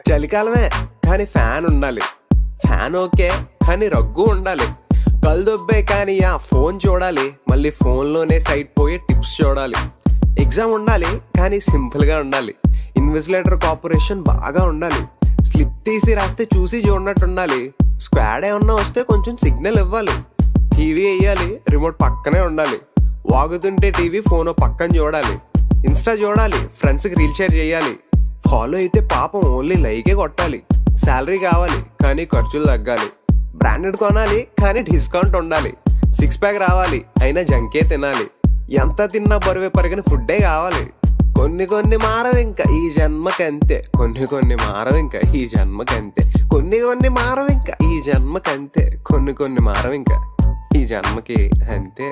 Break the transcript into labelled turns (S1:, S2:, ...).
S1: చలికాలమే కానీ ఫ్యాన్ ఉండాలి, ఫ్యాన్ ఓకే కానీ రగ్గు ఉండాలి. కళ్ళు దొబ్బే కానీ ఆ ఫోన్ చూడాలి, మళ్ళీ ఫోన్లోనే సైట్ పోయే టిప్స్ చూడాలి. ఎగ్జామ్ ఉండాలి కానీ సింపుల్గా ఉండాలి. ఇన్విజిలేటర్ కోఆపరేషన్ బాగా ఉండాలి. స్లిప్ తీసి రాస్తే చూసి చూడనట్టు ఉండాలి. స్క్వాడ్ ఏమన్నా వస్తే కొంచెం సిగ్నల్ ఇవ్వాలి. టీవీ వేయాలి, రిమోట్ పక్కనే ఉండాలి. వాగుతుంటే టీవీ ఫోన్ పక్కన చూడాలి. ఇన్స్టా చూడాలి, ఫ్రెండ్స్కి రీల్ షేర్ చేయాలి. ఫాలో అయితే పాపం ఓన్లీ లైకే కొట్టాలి. శాలరీ కావాలి కానీ ఖర్చులు తగ్గాలి. బ్రాండెడ్ కొనాలి కానీ డిస్కౌంట్ ఉండాలి. 6 ప్యాక్ రావాలి అయినా జంకే తినాలి. ఎంత తిన్నా బరువే పరిగిన ఫుడ్డే కావాలి. కొన్ని మారవు ఇంకా ఈ జన్మకంతే, కొన్ని మారవు ఇంకా ఈ జన్మకంతే, కొన్ని మారవు ఇంకా ఈ జన్మకంతే, కొన్ని మారవు ఇంకా ఈ జన్మకి అంతే.